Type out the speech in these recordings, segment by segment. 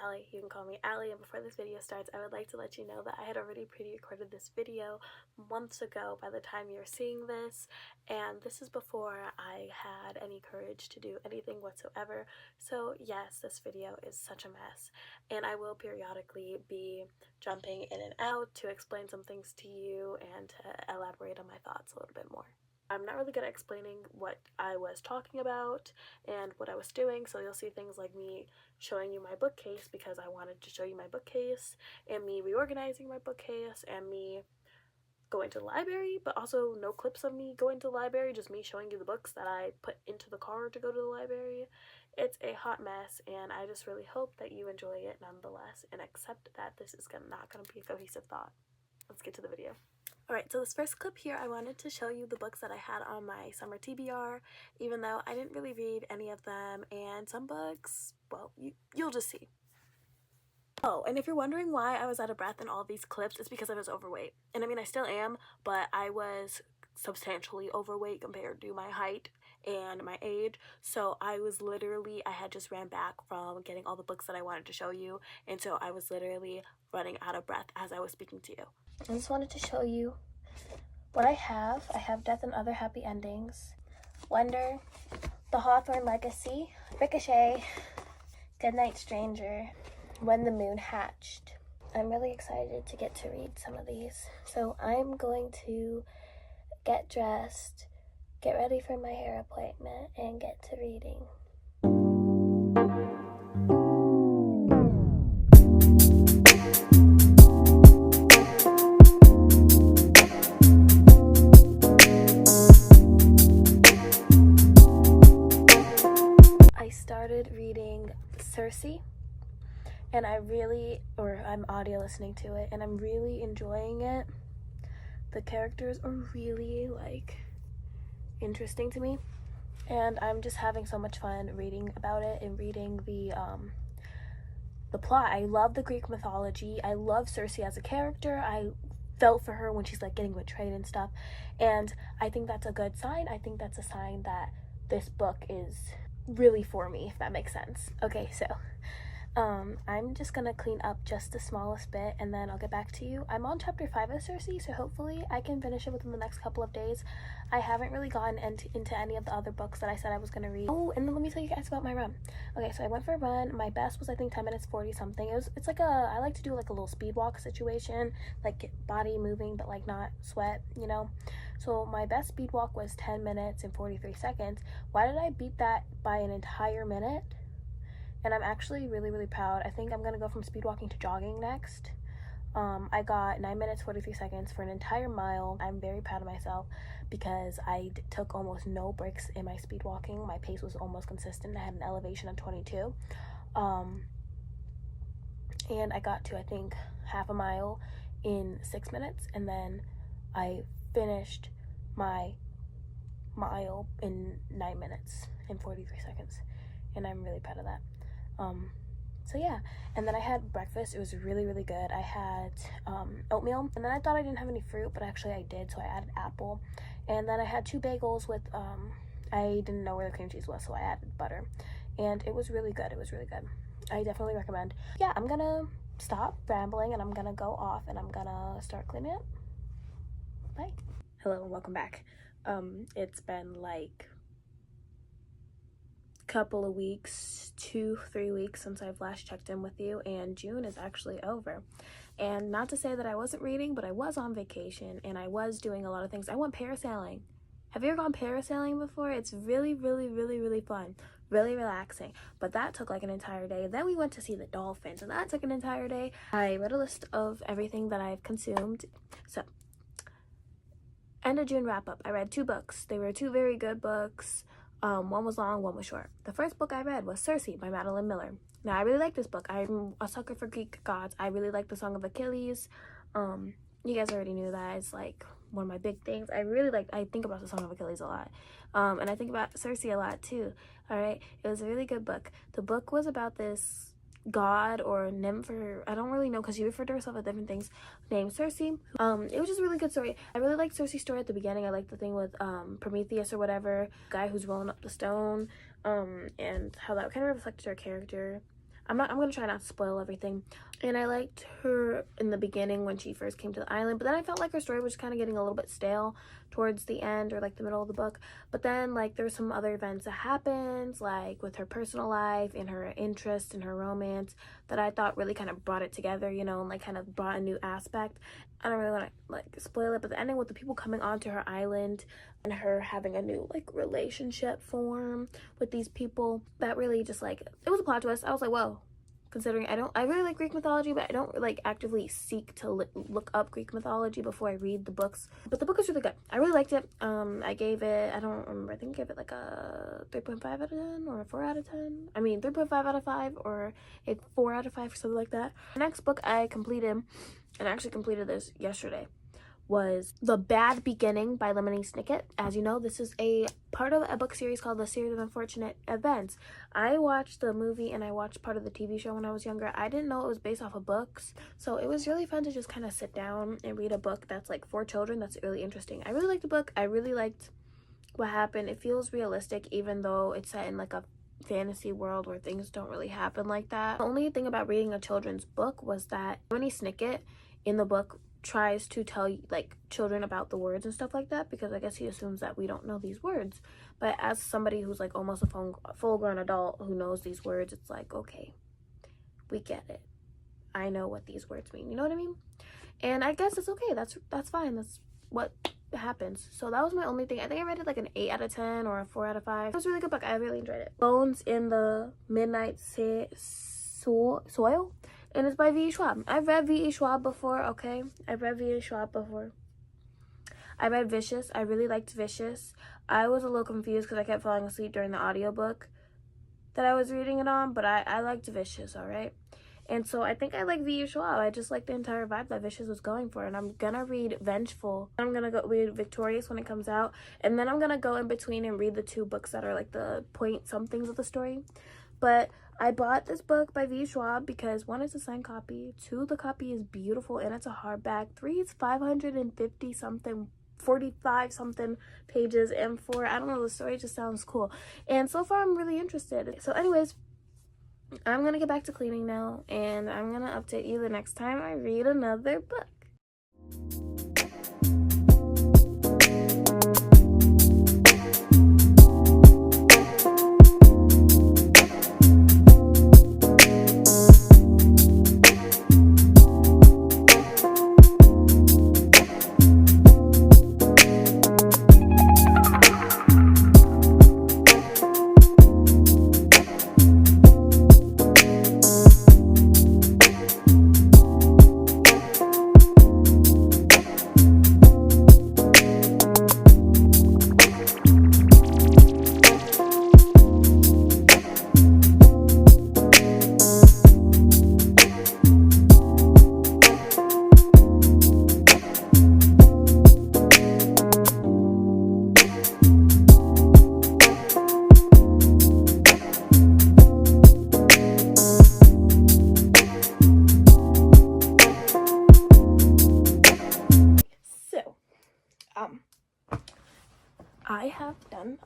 Sally. You can call me Allie, and before this video starts, I would like to let you know that I had already pre-recorded this video months ago by the time you're seeing this, and this is before I had any courage to do anything whatsoever. So yes, this video is such a mess, and I will periodically be jumping in and out to explain some things to you and to elaborate on my thoughts a little bit more. I'm not really good at explaining what I was talking about and what I was doing, so you'll see things like me showing you my bookcase because I wanted to show you my bookcase, and me reorganizing my bookcase, and me going to the library, but also no clips of me going to the library, just me showing you the books that I put into the car to go to the library. It's a hot mess, and I just really hope that you enjoy it nonetheless and accept that this is not going to be a cohesive thought. Let's get to the video. Alright, so this first clip here, I wanted to show you the books that I had on my summer TBR, even though I didn't really read any of them, and some books, well, you'll just see. Oh, and if you're wondering why I was out of breath in all these clips, it's because I was overweight. And I mean, I still am, but I was substantially overweight compared to my height and my age. So I had just ran back from getting all the books that I wanted to show you, and so I was literally running out of breath as I was speaking to you. I just wanted to show you what I have. I have Death and Other Happy Endings, Wonder, The Hawthorne Legacy, Ricochet, Goodnight Stranger, When the Moon Hatched. I'm really excited to get to read some of these. So I'm going to get dressed, get ready for my hair appointment, and get to reading. I started reading Circe, and I'm audio listening to it, and I'm really enjoying it. The characters are really, interesting to me, and I'm just having so much fun reading about it and reading the plot. I love the Greek mythology. I love Circe as a character. I felt for her when she's, getting betrayed and stuff, and I think that's a good sign. I think that's a sign that this book is really for me, if that makes sense. Okay, so I'm just gonna clean up just the smallest bit, and then I'll get back to you. I'm on chapter 5 of Circe, so hopefully I can finish it within the next couple of days. I haven't really gotten into any of the other books that I said I was gonna read. Oh, and then let me tell you guys about my run. Okay, so I went for a run. My best was, I think, 10 minutes 40 something. It's like I like to do a little speed walk situation, get body moving but not sweat, so my best speed walk was 10 minutes and 43 seconds. Why did I beat that by an entire minute? And I'm actually really, really proud. I think I'm gonna go from speed walking to jogging next. I got 9 minutes 43 seconds for an entire mile. I'm very proud of myself because I took almost no breaks in my speed walking. My pace was almost consistent. I had an elevation of 22, and I got to, I think, half a mile in 6 minutes, and then I finished my mile in 9 minutes and 43 seconds, and I'm really proud of that. So yeah, and then I had breakfast. It was really, really good. I had oatmeal, and then I thought I didn't have any fruit, but actually I did, so I added apple. And then I had 2 bagels with I didn't know where the cream cheese was, so I added butter, and it was really good. I definitely recommend. Yeah, I'm gonna stop rambling, and I'm gonna go off, and I'm gonna start cleaning up. Bye. Hello and welcome back. It's been couple of weeks, 2-3 weeks since I've last checked in with you, and June is actually over. And not to say that I wasn't reading, but I was on vacation and I was doing a lot of things. I went parasailing. Have you ever gone parasailing before? It's really, really, really, really fun, really relaxing, but that took an entire day. Then we went to see the dolphins, and that took an entire day. I read a list of everything that I've consumed. So end of June wrap up, I read 2 books. They were 2 very good books. One was long, one was short. The first book I read was Circe by Madeline Miller. Now, I really like this book. I'm a sucker for Greek gods. I really like the Song of Achilles. You guys already knew that. It's one of my big things. I think about the Song of Achilles a lot. And I think about Circe a lot too. Alright, it was a really good book. The book was about this god or nymph, or I don't really know because she referred to herself as different things, named Circe. It was just a really good story. I really liked Circe's story at the beginning. I liked the thing with Prometheus or whatever, guy who's rolling up the stone, and how that kind of reflected her character. I'm gonna try not to spoil everything. And I liked her in the beginning when she first came to the island, but then I felt like her story was kind of getting a little bit stale towards the end or like the middle of the book. But then like there's some other events that happened, like with her personal life and her interest and her romance, that I thought really kind of brought it together, you know, and like kind of brought a new aspect. I don't really want to like spoil it, but the ending with the people coming onto her island and her having a new like relationship form with these people, that really just like, it was a plot twist. I was like, whoa. Considering I really like Greek mythology, but I don't like actively seek to look up Greek mythology before I read the books. But the book is really good. I really liked it. I gave it, I don't remember, I think I gave it like a 3.5 out of 10 or a 4 out of 10. I mean 3.5 out of 5 or a 4 out of 5 or something like that. The next book I completed, and I actually completed this yesterday, was The Bad Beginning by Lemony Snicket. As you know, this is a part of a book series called The Series of Unfortunate Events. I watched the movie and I watched part of the TV show when I was younger. I didn't know it was based off of books, so it was really fun to just kind of sit down and read a book that's like for children. That's really interesting. I really liked the book. I really liked what happened. It feels realistic, even though it's set in like a fantasy world where things don't really happen like that. The only thing about reading a children's book was that Lemony Snicket in the book tries to tell like children about the words and stuff like that, because I guess he assumes that we don't know these words. But as somebody who's like almost a full-grown adult who knows these words, it's like, okay, we get it. I know what these words mean, you know what I mean? And I guess it's okay. That's fine. That's what happens. So that was my only thing. I think I read it like an 8 out of 10 or a 4 out of 5. It was a really good book. I really enjoyed it. Bones in the Midnight Soil, and it's by V.E. Schwab. I've read V.E. Schwab before, okay? I've read V.E. Schwab before. I read Vicious. I really liked Vicious. I was a little confused because I kept falling asleep during the audiobook that I was reading it on, but I liked Vicious, all right? And so I think I like V.E. Schwab. I just like the entire vibe that Vicious was going for. And I'm gonna read Vengeful. I'm gonna go read Victorious when it comes out. And then I'm gonna go in between and read the 2 books that are like the point somethings of the story. But I bought this book by V.E. Schwab because 1, it's a signed copy. 2, the copy is beautiful and it's a hardback. 3, it's 550 something, 45 something pages. And 4, I don't know, the story just sounds cool. And so far I'm really interested. So anyways, I'm gonna get back to cleaning now, and I'm gonna update you the next time I read another book. I have done,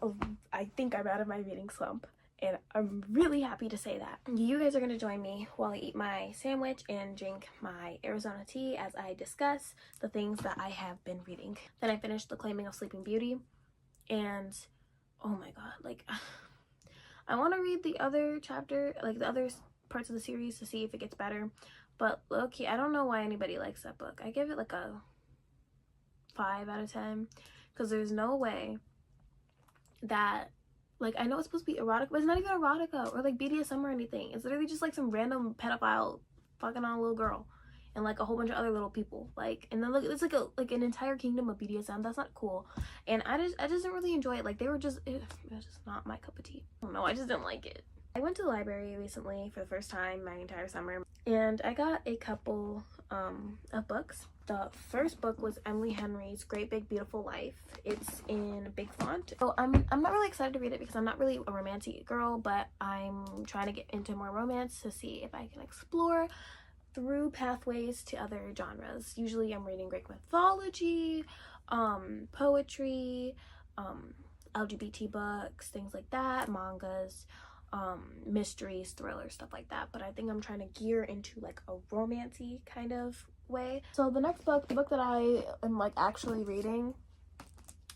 I think I'm out of my reading slump, and I'm really happy to say that. You guys are going to join me while I eat my sandwich and drink my Arizona tea as I discuss the things that I have been reading. Then I finished The Claiming of Sleeping Beauty, and oh my god, like, I want to read the other chapter, like the other parts of the series to see if it gets better, but low-key, I don't know why anybody likes that book. I give it like a 5 out of 10, because there's no way that, like, I know it's supposed to be erotic, but it's not even erotica or like BDSM or anything. It's literally just like some random pedophile fucking on a little girl and like a whole bunch of other little people, like, and then look, it's like an entire kingdom of BDSM. That's not cool. And I just didn't really enjoy it. Like, they were just, it was just not my cup of tea. I don't know, I just didn't like it. I went to the library recently for the first time my entire summer, and I got a couple of books. The first book was Emily Henry's Great Big Beautiful Life. It's in big font. So I'm not really excited to read it because I'm not really a romantic girl, but I'm trying to get into more romance to see if I can explore through pathways to other genres. Usually I'm reading Greek mythology, poetry, LGBT books, things like that, mangas. mysteries, thrillers, stuff like that, but I think I'm trying to gear into like a romancy kind of way. So the next book, the book that I am like actually reading,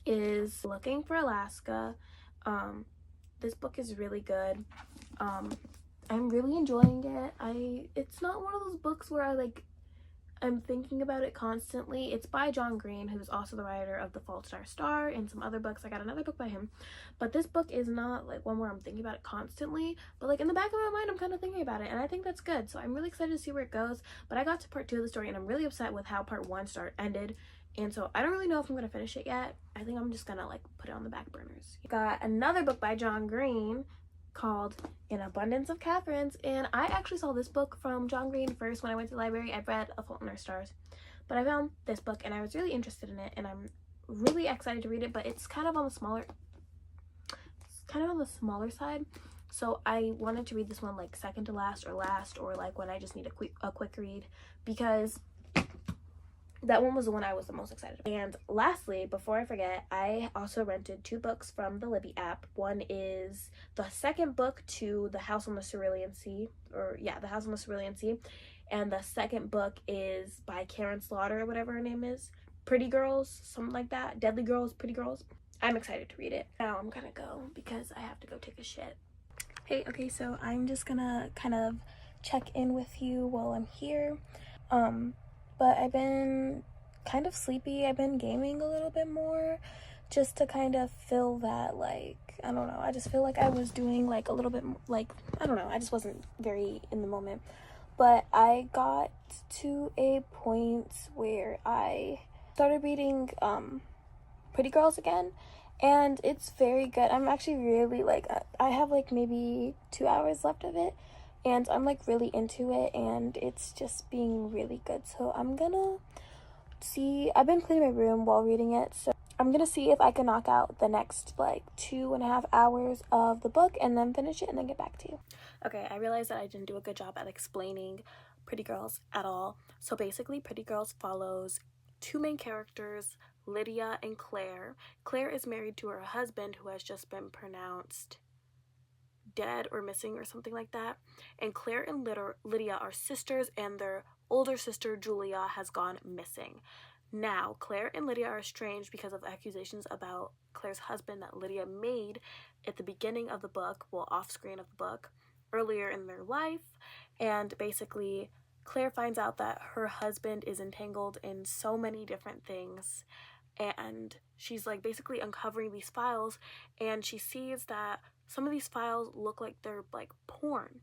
is Looking for Alaska. This book is really good. I'm really enjoying it. It's not one of those books where I'm thinking about it constantly. It's by John Green, who's also the writer of The Fault in Our Star and some other books. I got another book by him, but this book is not like one where I'm thinking about it constantly, but like in the back of my mind I'm kind of thinking about it, and I think that's good. So I'm really excited to see where it goes. But I got to part 2 of the story and I'm really upset with how part 1 ended, and so I don't really know if I'm gonna finish it yet. I think I'm just gonna like put it on the back burners. Got another book by John Green called An Abundance of Catherines, and I actually saw this book from John Green first when I went to the library. I've read A Fault in Our Stars, but I found this book and I was really interested in it, and I'm really excited to read it, but it's kind of on the smaller side, so I wanted to read this one like second to last, or like when I just need a quick read, because that one was the one I was the most excited about. And lastly, before I forget, I also rented 2 books from the Libby app. One is the second book to The House on the Cerulean Sea, The House on the Cerulean Sea, and the second book is by Karen Slaughter, or whatever her name is. Pretty Girls, something like that. Deadly Girls, Pretty Girls. I'm excited to read it. Now I'm gonna go because I have to go take a shit. Hey, okay, so I'm just gonna kind of check in with you while I'm here. But I've been kind of sleepy. I've been gaming a little bit more just to kind of fill that, like, I don't know. I just feel like I was doing like a little bit, like, I don't know. I just wasn't very in the moment. But I got to a point where I started reading Pretty Girls again, and it's very good. I'm actually really like, I have like maybe 2 hours left of it, and I'm like really into it, and it's just being really good. So I'm gonna see, I've been cleaning my room while reading it, so I'm gonna see if I can knock out the next like 2.5 hours of the book and then finish it and then get back to you. Okay, I realized that I didn't do a good job at explaining Pretty Girls at all. So basically, Pretty Girls follows 2 main characters, Lydia and Claire. Claire is married to her husband, who has just been pronounced dead or missing or something like that, and Claire and Lydia are sisters, and their older sister Julia has gone missing. Now Claire and Lydia are estranged because of accusations about Claire's husband that Lydia made at the beginning of the book, well, off screen of the book, earlier in their life. And basically Claire finds out that her husband is entangled in so many different things, and she's like basically uncovering these files, and she sees that some of these files look like they're like porn,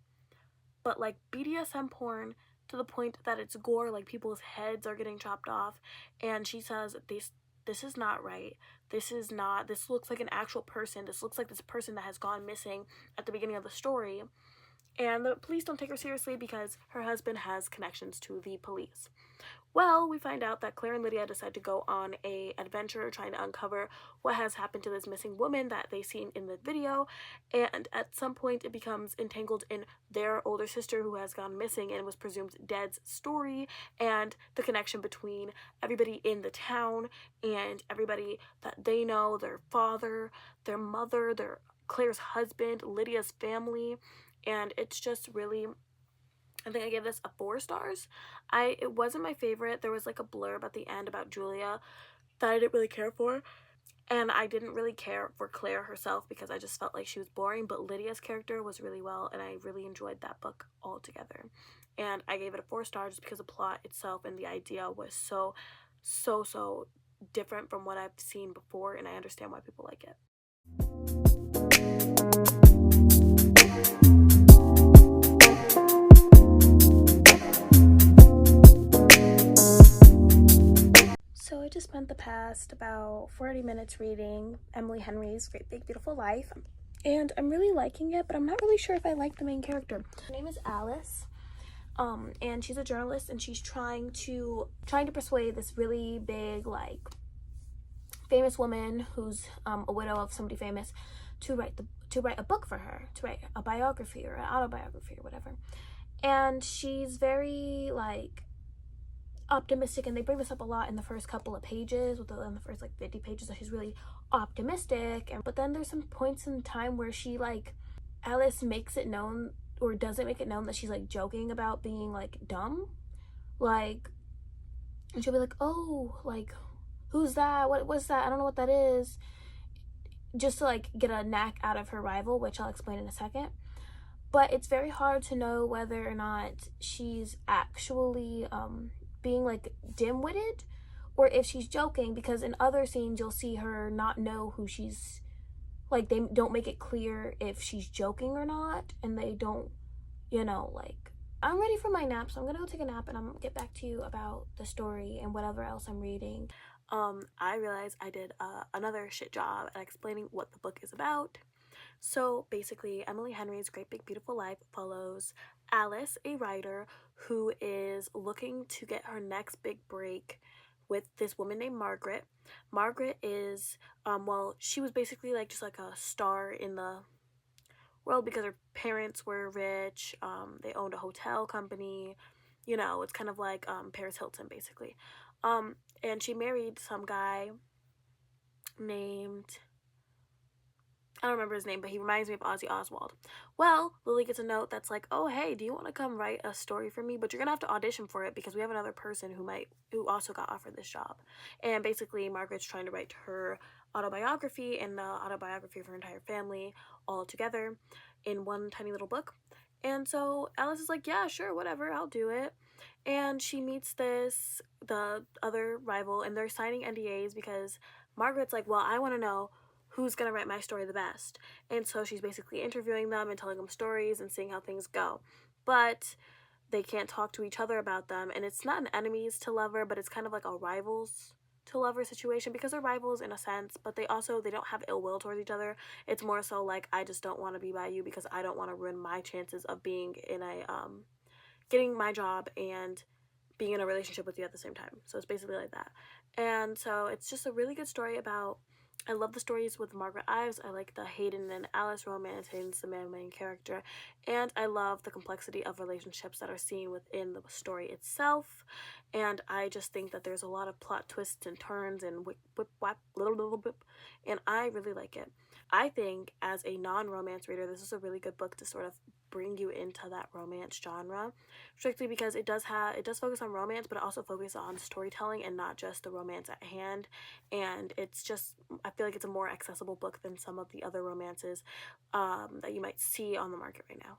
but like BDSM porn, to the point that it's gore, like people's heads are getting chopped off. And she says, this is not right. This looks like an actual person. This looks like this person that has gone missing at the beginning of the story. And the police don't take her seriously because her husband has connections to the police. Well, we find out that Claire and Lydia decide to go on an adventure trying to uncover what has happened to this missing woman that they seen in the video, and at some point it becomes entangled in their older sister who has gone missing and was presumed dead's story, and the connection between everybody in the town and everybody that they know, their father, their mother, Claire's husband, Lydia's family. And it's just really, I think I gave this a 4 stars. It wasn't my favorite. There was like a blurb at the end about Julia that I didn't really care for, and I didn't really care for Claire herself because I just felt like she was boring, but Lydia's character was really well, and I really enjoyed that book altogether. And I gave it a 4 stars just because the plot itself and the idea was so different from what I've seen before, and I understand why people like it. So I just spent the past about 40 minutes reading Emily Henry's Great Big Beautiful Life, and I'm really liking it, but I'm not really sure if I like the main character. Her name is Alice, and she's a journalist, and she's trying to persuade this really big, like, famous woman who's a widow of somebody famous to write a book for her, to write a biography or an autobiography or whatever. And she's very like optimistic, and they bring this up a lot in the first couple of pages, in the first like 50 pages, that she's really optimistic. But then there's some points in time where she like Alice makes it known, or doesn't make it known, that she's like joking about being like dumb. Like, and she'll be like, oh, like, who's that? What's that? I don't know what that is. Just to like get a knack out of her rival, which I'll explain in a second. But it's very hard to know whether or not she's actually being like dim-witted, or if she's joking, because in other scenes you'll see her not know who she's, like, they don't make it clear if she's joking or not, and they don't, you know, like, I'm ready for my nap, so I'm gonna go take a nap, and I'm gonna get back to you about the story and whatever else I'm reading. I realized I did another shit job at explaining what the book is about. So basically, Emily Henry's Great Big Beautiful Life follows Alice, a writer who is looking to get her next big break with this woman named Margaret. Margaret is, well, she was basically like just like a star in the world because her parents were rich. They owned a hotel company. You know, it's kind of like Paris Hilton, basically. And she married some guy named, I don't remember his name, but he reminds me of Ozzy Oswald. Well, Lily gets a note that's like, oh, hey, do you want to come write a story for me? But you're going to have to audition for it because we have another person who also got offered this job. And basically, Margaret's trying to write her autobiography and the autobiography of her entire family all together in one tiny little book. And so Alice is like, yeah, sure, whatever, I'll do it. And she meets the other rival, and they're signing NDAs because Margaret's like, well, I want to know who's going to write my story the best. And so she's basically interviewing them and telling them stories and seeing how things go. But they can't talk to each other about them, and it's not an enemies to lover, but it's kind of like a rivals to lover situation, because they're rivals in a sense, but they don't have ill will towards each other. It's more so like, I just don't want to be by you because I don't want to ruin my chances of being in a getting my job and being in a relationship with you at the same time. So it's basically like that. And so it's just a really good story about, I love the stories with Margaret Ives. I like the Hayden and Alice romance. Hayden's the main character. And I love the complexity of relationships that are seen within the story itself. And I just think that there's a lot of plot twists and turns and and I really like it. I think as a non-romance reader, this is a really good book to sort of bring you into that romance genre, strictly because it does focus on romance, but it also focuses on storytelling and not just the romance at hand. And it's just, I feel like it's a more accessible book than some of the other romances that you might see on the market right now.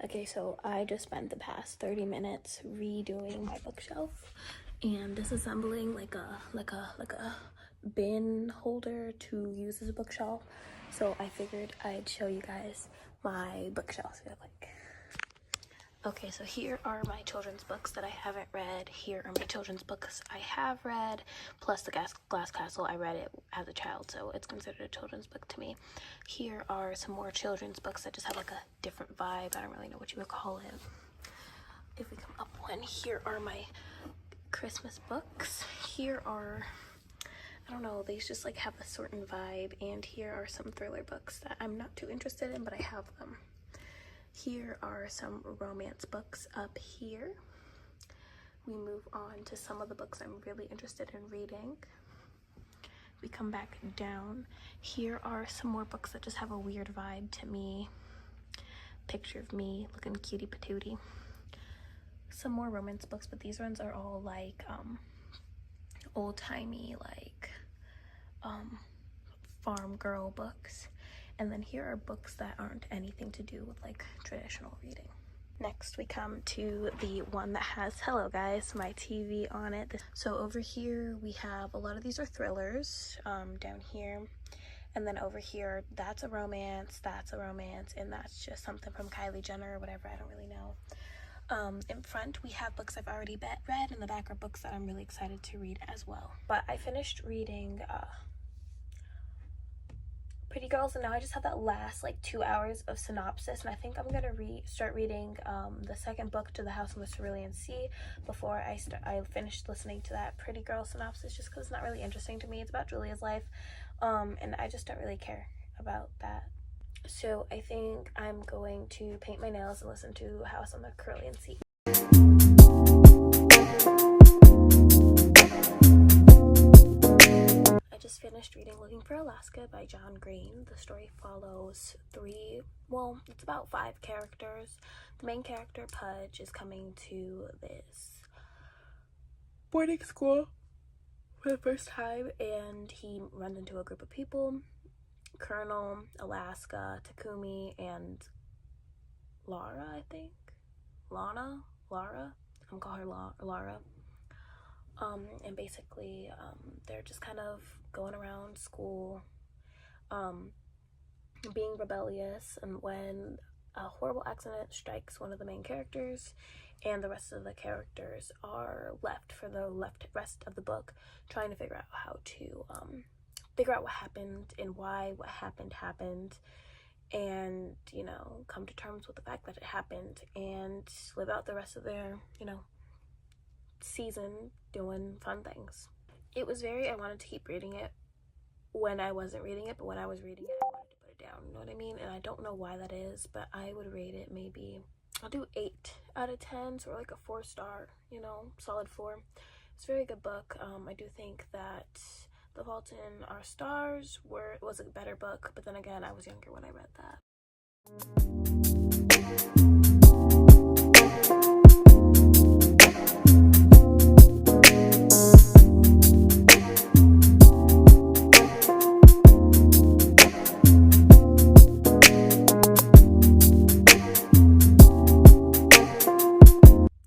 Okay, so I just spent the past 30 minutes redoing my bookshelf and disassembling like a bin holder to use as a bookshelf. So I figured I'd show you guys my bookshelf. Okay, so here are my children's books that I haven't read. Here are my children's books I have read, plus the Glass Castle. I read it as a child, so it's considered a children's book to me. Here are some more children's books that just have like a different vibe. I don't really know what you would call it. If we come up one, here are my Christmas books. Here are, I don't know, they just like have a certain vibe. And here are some thriller books that I'm not too interested in, but I have them. Here are some romance books up here. We move on to some of the books I'm really interested in reading. We come back down. Here are some more books that just have a weird vibe to me. Picture of me looking cutie patootie. Some more romance books, but these ones are all like old-timey, like farm girl books. And then here are books that aren't anything to do with like traditional reading. Next we come to the one that has, hello guys, my TV on it. So over here we have, a lot of these are thrillers, down here. And then over here, that's a romance, and that's just something from Kylie Jenner or whatever, I don't really know. In front we have books I've already read, and the back are books that I'm really excited to read as well. But I finished reading Pretty Girls, and now I just have that last like 2 hours of synopsis, and I think I'm gonna start reading the second book, To the House on the Cerulean Sea, before I finish listening to that Pretty Girl synopsis, just because it's not really interesting to me. It's about Julia's life, and I just don't really care about that. So I think I'm going to paint my nails and listen to House on the Cerulean Sea. I just finished reading Looking for Alaska by John Green. The story follows it's about 5 characters. The main character, Pudge, is coming to this boarding school for the first time, and he runs into a group of people: Colonel, Alaska, Takumi, and Lara, I think. Lara? I'm gonna call her Lara. And basically, they're just kind of going around school, being rebellious, and when a horrible accident strikes one of the main characters, and the rest of the characters are left for the rest of the book trying to figure out how to figure out what happened and why what happened, and, you know, come to terms with the fact that it happened and live out the rest of their, you know, season doing fun things. I wanted to keep reading it when I wasn't reading it, but when I was reading it, I wanted to put it down, you know what I mean? And I don't know why that is, but I would rate it maybe, I'll do 8 out of 10, so like a 4-star, you know, solid 4. It's a very good book. I do think that The Fault in Our Stars was a better book, but then again, I was younger when I read that.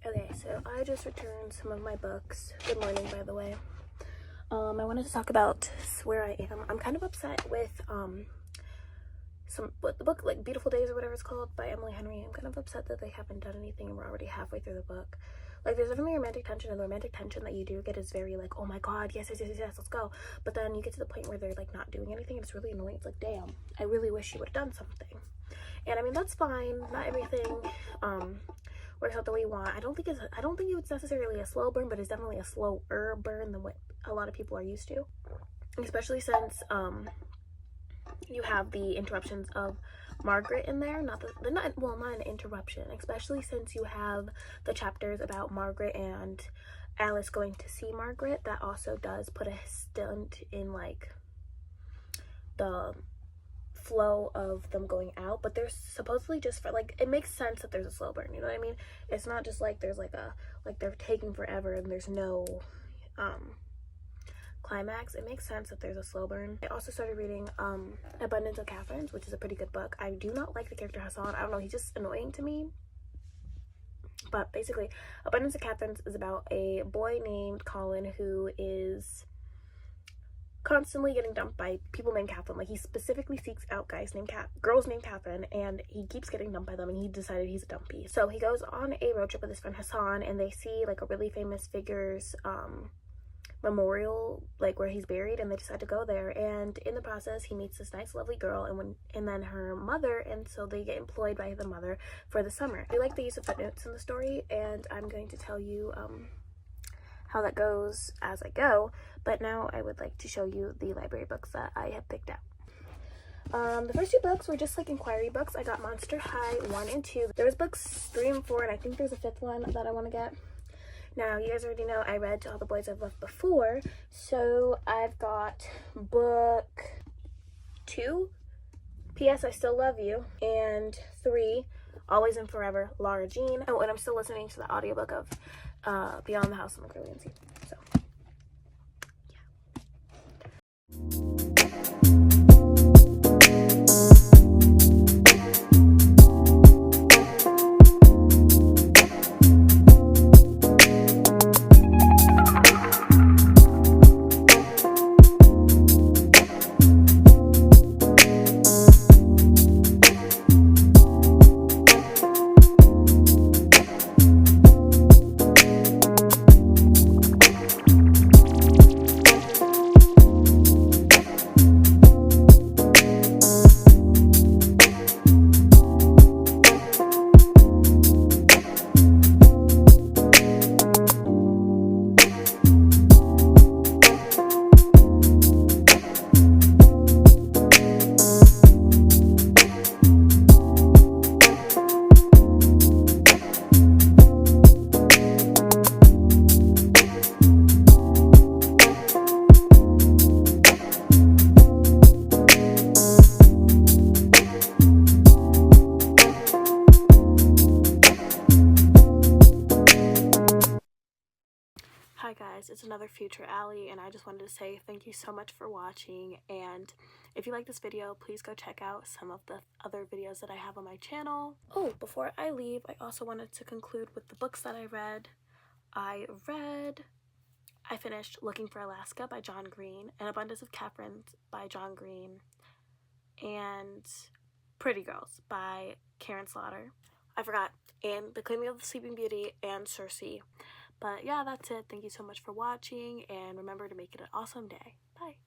Okay, so I just returned some of my books. Good morning, by the way. I wanted to talk about Where I Am. I'm kind of upset with the book, like Beautiful Days or whatever it's called, by Emily Henry. I'm kind of upset that they haven't done anything and we're already halfway through the book. Like, there's definitely romantic tension, and the romantic tension that you do get is very like, oh my god, yes, let's go. But then you get to the point where they're like not doing anything, and it's really annoying. It's like, damn, I really wish you would have done something. And I mean, that's fine. Not everything works out the way you want. I don't think it's necessarily a slow burn, but it's definitely a slower burn than what a lot of people are used to, especially since you have the interruptions of Margaret in there. Not an interruption, especially since you have the chapters about Margaret and Alice going to see Margaret. That also does put a stunt in like the flow of them going out, but there's supposedly just for like, it makes sense that there's a slow burn, you know what I mean? It's not just like there's like they're taking forever and there's no climax. It makes sense that there's a slow burn. I also started reading Abundance of Catherines, which is a pretty good book. I do not like the character Hassan. I don't know, he's just annoying to me. But basically, Abundance of Catherines is about a boy named Colin who is constantly getting dumped by people named Catherine. Like, he specifically seeks out girls named Catherine, and he keeps getting dumped by them, and he decided he's a dumpy. So he goes on a road trip with his friend Hassan, and they see like a really famous figure's memorial, like where he's buried, and they decide to go there. And in the process, he meets this nice lovely girl and then her mother, and so they get employed by the mother for the summer. I like the use of footnotes in the story, and I'm going to tell you how that goes as I go. But now I would like to show you the library books that I have picked out. The first 2 books were just like inquiry books. I got Monster High 1 and 2. There was books 3 and 4, and I think there's a 5th one that I want to get. Now, you guys already know I read To All the Boys I've Left Before, so I've got book 2, P.S. I Still Love You, and 3, Always and Forever, Lara Jean. Oh, and I'm still listening to the audiobook of Beyond the House of McCurley. So, guys, it's another future Allie, and I just wanted to say thank you so much for watching. And if you like this video, please go check out some of the other videos that I have on my channel. Oh, before I leave, I also wanted to conclude with the books that I read. I finished Looking for Alaska by John Green, An Abundance of Catherine by John Green, and Pretty Girls by Karen Slaughter. I forgot, and The Claiming of the Sleeping Beauty and Circe. But yeah, that's it. Thank you so much for watching, and remember to make it an awesome day. Bye.